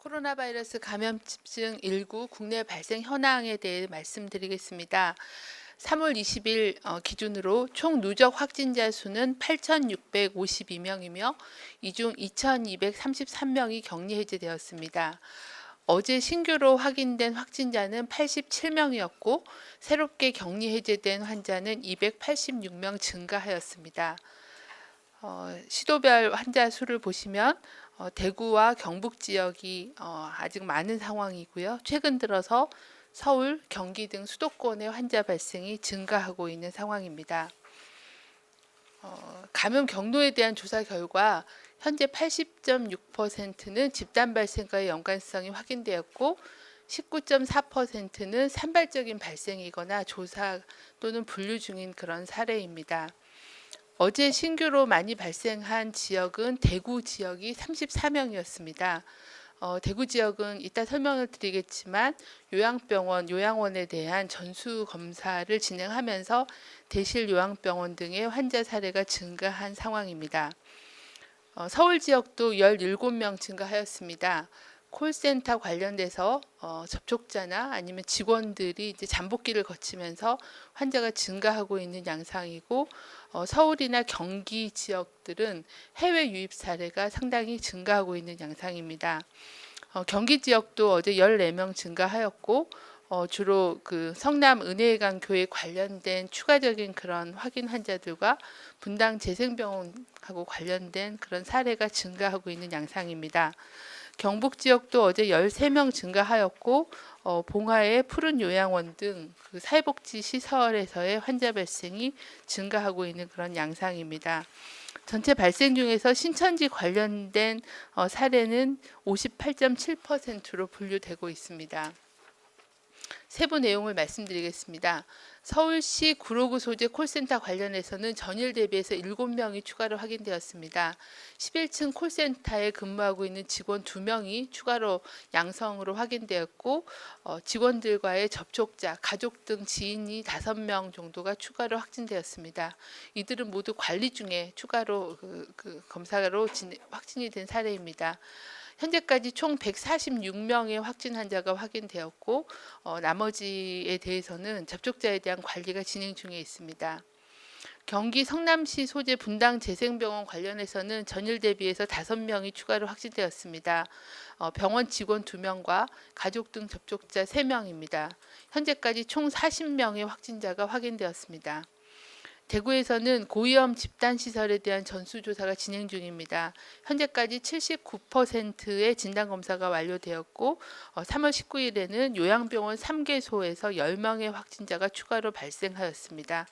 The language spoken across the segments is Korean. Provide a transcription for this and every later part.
코로나 바이러스 감염증 19 국내 발생 현황에 대해 말씀드리겠습니다. 3월 20일 기준으로 총 누적 확진자 수는 8,652명이며 이 중 2,233명이 격리 해제되었습니다. 어제 신규로 확인된 확진자는 87명이었고 새롭게 격리 해제된 환자는 286명 증가하였습니다. 시도별 환자 수를 보시면 대구와 경북 지역이 아직 많은 상황이고요. 최근 들어서 서울, 경기 등 수도권의 환자 발생이 증가하고 있는 상황입니다. 감염 경로에 대한 조사 결과 현재 80.6%는 집단 발생과의 연관성이 확인되었고 19.4%는 산발적인 발생이거나 조사 또는 분류 중인 그런 사례입니다. 어제 신규로 많이 발생한 지역은 대구 지역이 34명이었습니다. 대구 지역은 이따 설명을 드리겠지만 요양병원, 요양원에 대한 전수 검사를 진행하면서 대실 요양병원 등의 환자 사례가 증가한 상황입니다. 서울 지역도 17명 증가하였습니다. 콜센터 관련돼서 접촉자나 아니면 직원들이 이제 잠복기를 거치면서 환자가 증가하고 있는 양상이고 서울이나 경기 지역들은 해외 유입 사례가 상당히 증가하고 있는 양상입니다. 경기 지역도 어제 14명 증가하였고 주로 그 성남 은혜강 교회 관련된 추가적인 그런 확인 환자들과 분당 재생병원하고 관련된 그런 사례가 증가하고 있는 양상입니다. 경북 지역도 어제 13명 증가하였고 봉화의 푸른 요양원 등 그 사회복지 시설에서의 환자 발생이 증가하고 있는 그런 양상입니다. 전체 발생 중에서 신천지 관련된 사례는 58.7%로 분류되고 있습니다. 세부 내용을 말씀드리겠습니다. 서울시 구로구 소재 콜센터 관련해서는 전일 대비해서 7명이 추가로 확인되었습니다. 11층 콜센터에 근무하고 있는 직원 2명이 추가로 양성으로 확인되었고 직원들과의 접촉자, 가족 등 지인이 5명 정도가 추가로 확진되었습니다. 이들은 모두 관리 중에 추가로 검사로 확진이 된 사례입니다. 현재까지 총 146명의 확진 환자가 확인되었고 나머지에 대해서는 접촉자에 대한 관리가 진행 중에 있습니다. 경기 성남시 소재 분당 재생병원 관련해서는 전일 대비해서 5명이 추가로 확진되었습니다. 병원 직원 2명과 가족 등 접촉자 3명입니다. 현재까지 총 40명의 확진자가 확인되었습니다. 대구에서는 고위험 집단시설에 대한 전수조사가 진행 중입니다. 현재까지 79%의 진단검사가 완료되었고 3월 19일에는 요양병원 3개소에서 10명의 확진자가 추가로 발생하였습니다.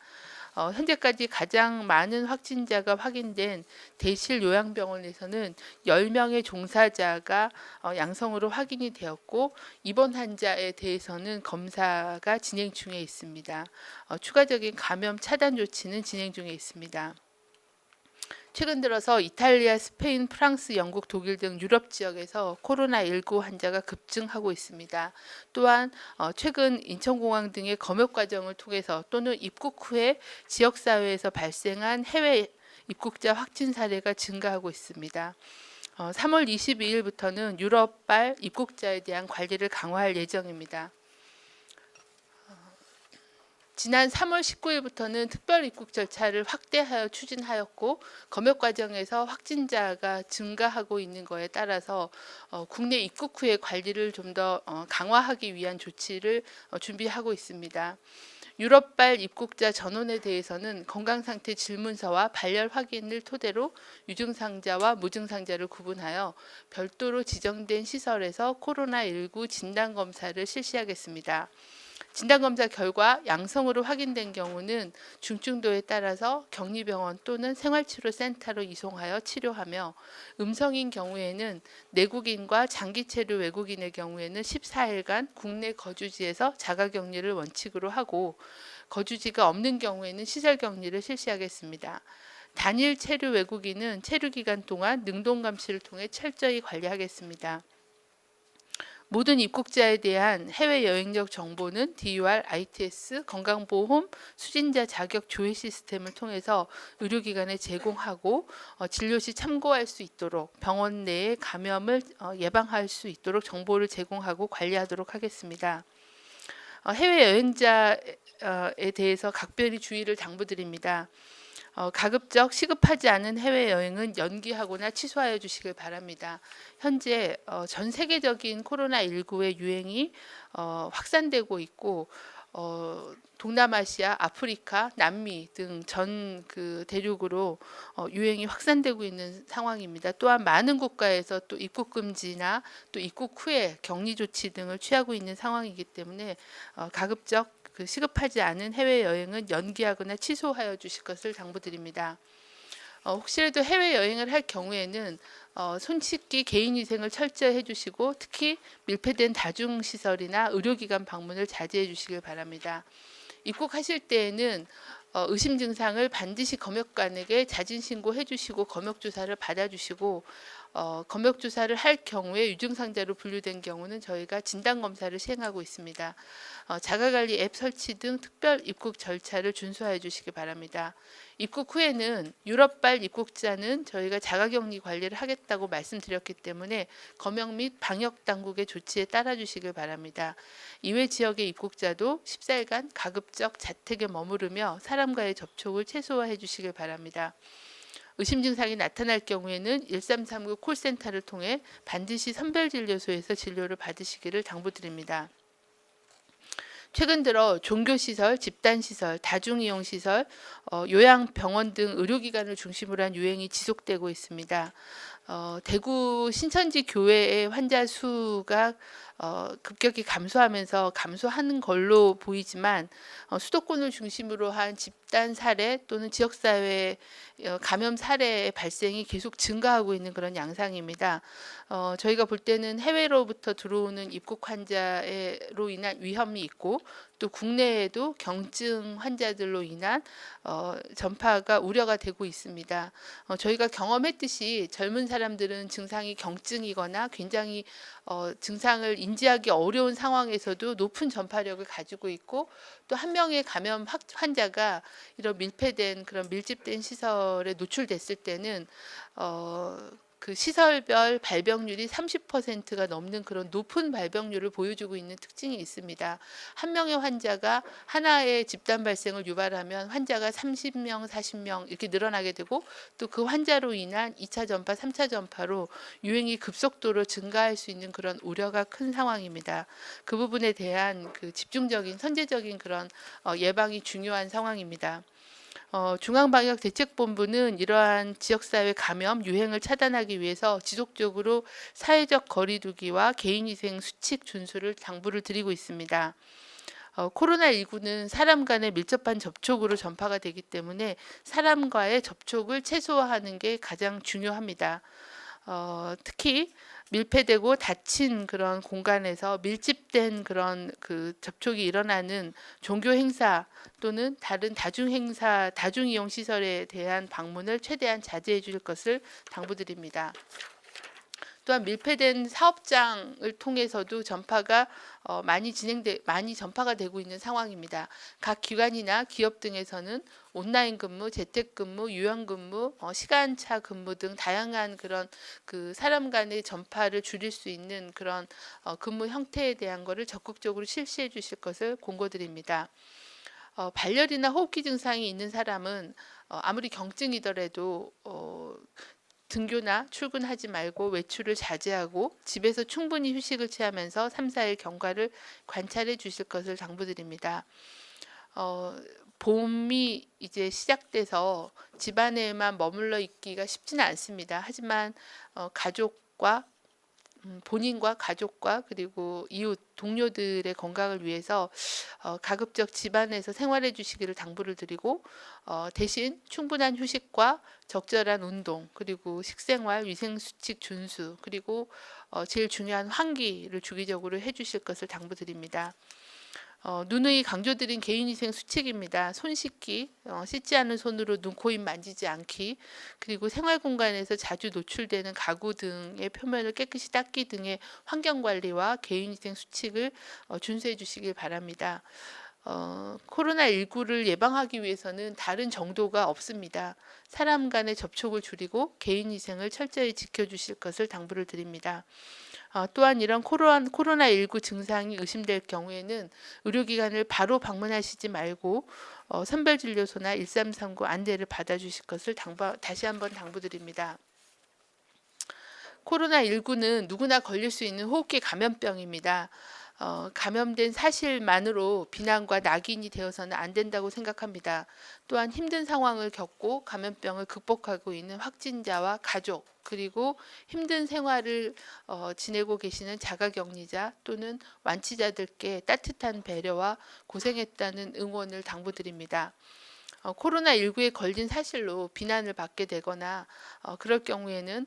현재까지 가장 많은 확진자가 확인된 대실 요양병원에서는 10명의 종사자가 양성으로 확인이 되었고 입원 환자에 대해서는 검사가 진행 중에 있습니다. 추가적인 감염 차단 조치는 진행 중에 있습니다. 최근 들어서 이탈리아, 스페인, 프랑스, 영국, 독일 등 유럽 지역에서 코로나19 환자가 급증하고 있습니다. 또한 최근 인천공항 등의 검역 과정을 통해서 또는 입국 후에 지역사회에서 발생한 해외 입국자 확진 사례가 증가하고 있습니다. 3월 22일부터는 유럽발 입국자에 대한 관리를 강화할 예정입니다. 지난 3월 19일부터는 특별 입국 절차를 확대하여 추진하였고 검역 과정에서 확진자가 증가하고 있는 것에 따라서 국내 입국 후의 관리를 좀 더 강화하기 위한 조치를 준비하고 있습니다. 유럽발 입국자 전원에 대해서는 건강상태 질문서와 발열 확인을 토대로 유증상자와 무증상자를 구분하여 별도로 지정된 시설에서 코로나19 진단검사를 실시하겠습니다. 진단검사 결과 양성으로 확인된 경우는 중증도에 따라서 격리병원 또는 생활치료센터로 이송하여 치료하며 음성인 경우에는 내국인과 장기체류 외국인의 경우에는 14일간 국내 거주지에서 자가격리를 원칙으로 하고 거주지가 없는 경우에는 시설격리를 실시하겠습니다. 단일 체류 외국인은 체류 기간 동안 능동감시를 통해 철저히 관리하겠습니다. 모든 입국자에 대한 해외 여행력 정보는 DUR, ITS, 건강보험, 수진자 자격 조회 시스템을 통해서 의료기관에 제공하고 진료 시 참고할 수 있도록 병원 내에 감염을 예방할 수 있도록 정보를 제공하고 관리하도록 하겠습니다. 해외 여행자에 대해서 각별히 주의를 당부드립니다. 가급적 시급하지 않은 해외여행은 연기하거나 취소하여 주시길 바랍니다. 현재 전 세계적인 코로나19의 유행이 확산되고 있고 동남아시아, 아프리카, 남미 등 전 그 대륙으로 유행이 확산되고 있는 상황입니다. 또한 많은 국가에서 또 입국 금지나 또 입국 후에 격리 조치 등을 취하고 있는 상황이기 때문에 가급적 그 시급하지 않은 해외 여행은 연기하거나 취소하여 주실 것을 당부드립니다. 혹시라도 해외 여행을 할 경우에는 손 씻기, 개인 위생을 철저히 해주시고 특히 밀폐된 다중시설이나 의료기관 방문을 자제해 주시길 바랍니다. 입국하실 때에는 의심 증상을 반드시 검역관에게 자진 신고해 주시고 검역 주사를 받아 주시고 검역 주사를 할 경우에 유증상자로 분류된 경우는 저희가 진단 검사를 시행하고 있습니다. 자가관리 앱 설치 등 특별 입국 절차를 준수하여 주시기 바랍니다. 입국 후에는 유럽발 입국자는 저희가 자가격리 관리를 하겠다고 말씀드렸기 때문에 검역 및 방역 당국의 조치에 따라 주시길 바랍니다. 이외 지역의 입국자도 14일간 가급적 자택에 머무르며 사람과의 접촉을 최소화해 주시길 바랍니다. 의심 증상이 나타날 경우에는 1339 콜센터를 통해 반드시 선별진료소에서 진료를 받으시기를 당부드립니다. 최근 들어 종교시설, 집단시설, 다중이용시설, 요양병원 등 의료기관을 중심으로 한 유행이 지속되고 있습니다. 대구 신천지 교회의 환자 수가 급격히 감소하는 걸로 보이지만 수도권을 중심으로 한 집단 사례 또는 지역사회 감염 사례의 발생이 계속 증가하고 있는 그런 양상입니다. 저희가 볼 때는 해외로부터 들어오는 입국 환자로 인한 위험이 있고 또 국내에도 경증 환자들로 인한 전파가 우려가 되고 있습니다. 저희가 경험했듯이 젊은 사람들은 증상이 경증이거나 굉장히 증상을 인지하기 어려운 상황에서도 높은 전파력을 가지고 있고 또 한 명의 감염 환자가 이런 밀폐된 그런 밀집된 시설에 노출됐을 때는 그 시설별 발병률이 30%가 넘는 그런 높은 발병률을 보여주고 있는 특징이 있습니다. 한 명의 환자가 하나의 집단 발생을 유발하면 환자가 30명, 40명 이렇게 늘어나게 되고 또 그 환자로 인한 2차 전파, 3차 전파로 유행이 급속도로 증가할 수 있는 그런 우려가 큰 상황입니다. 그 부분에 대한 그 집중적인 선제적인 그런 예방이 중요한 상황입니다. 중앙방역대책본부는 이러한 지역사회 감염 유행을 차단하기 위해서 지속적으로 사회적 거리두기와 개인위생 수칙 준수를 당부를 드리고 있습니다. 코로나19는 사람 간의 밀접한 접촉으로 전파가 되기 때문에 사람과의 접촉을 최소화하는 게 가장 중요합니다. 특히 밀폐되고 닫힌 그런 공간에서 밀집된 그런 그 접촉이 일어나는 종교 행사 또는 다른 다중 행사, 다중 이용 시설에 대한 방문을 최대한 자제해 줄 것을 당부드립니다. 또한 밀폐된 사업장을 통해서도 전파가 많이 전파가 되고 있는 상황입니다. 각 기관이나 기업 등에서는 온라인 근무, 재택근무, 유연근무, 시간차 근무 등 다양한 그런 그 사람 간의 전파를 줄일 수 있는 그런 근무 형태에 대한 것을 적극적으로 실시해 주실 것을 공고드립니다. 발열이나 호흡기 증상이 있는 사람은 아무리 경증이더라도 등교나 출근하지 말고 외출을 자제하고 집에서 충분히 휴식을 취하면서 3, 4일 경과를 관찰해 주실 것을 당부드립니다. 봄이 이제 시작돼서 집안에만 머물러 있기가 쉽지는 않습니다. 하지만 가족과 본인과 가족과 그리고 이웃 동료들의 건강을 위해서 가급적 집안에서 생활해 주시기를 당부를 드리고 대신 충분한 휴식과 적절한 운동 그리고 식생활 위생수칙 준수 그리고 제일 중요한 환기를 주기적으로 해 주실 것을 당부드립니다. 누누이 강조드린 개인위생 수칙입니다. 손 씻기, 씻지 않은 손으로 눈, 코, 입 만지지 않기, 그리고 생활 공간에서 자주 노출되는 가구 등의 표면을 깨끗이 닦기 등의 환경 관리와 개인위생 수칙을 준수해 주시길 바랍니다. 코로나19를 예방하기 위해서는 다른 정도가 없습니다. 사람 간의 접촉을 줄이고 개인위생을 철저히 지켜주실 것을 당부를 드립니다. 또한 이런 코로나19 증상이 의심될 경우에는 의료기관을 바로 방문하시지 말고 선별진료소나 1339 안내를 받아주실 것을 다시 한번 당부드립니다. 코로나19는 누구나 걸릴 수 있는 호흡기 감염병입니다. 감염된 사실만으로 비난과 낙인이 되어서는 안 된다고 생각합니다. 또한 힘든 상황을 겪고 감염병을 극복하고 있는 확진자와 가족, 그리고 힘든 생활을 지내고 계시는 자가격리자 또는 완치자들께 따뜻한 배려와 고생했다는 응원을 당부드립니다. 코로나19에 걸린 사실로 비난을 받게 되거나 그럴 경우에는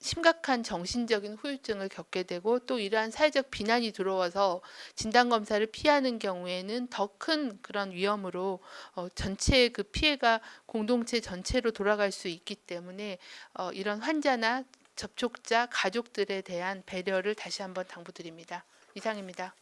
심각한 정신적인 후유증을 겪게 되고, 또 이러한 사회적 비난이 들어와서 진단검사를 피하는 경우에는 더 큰 그런 위험으로 전체의 그 피해가 공동체 전체로 돌아갈 수 있기 때문에 이런 환자나 접촉자, 가족들에 대한 배려를 다시 한번 당부드립니다. 이상입니다.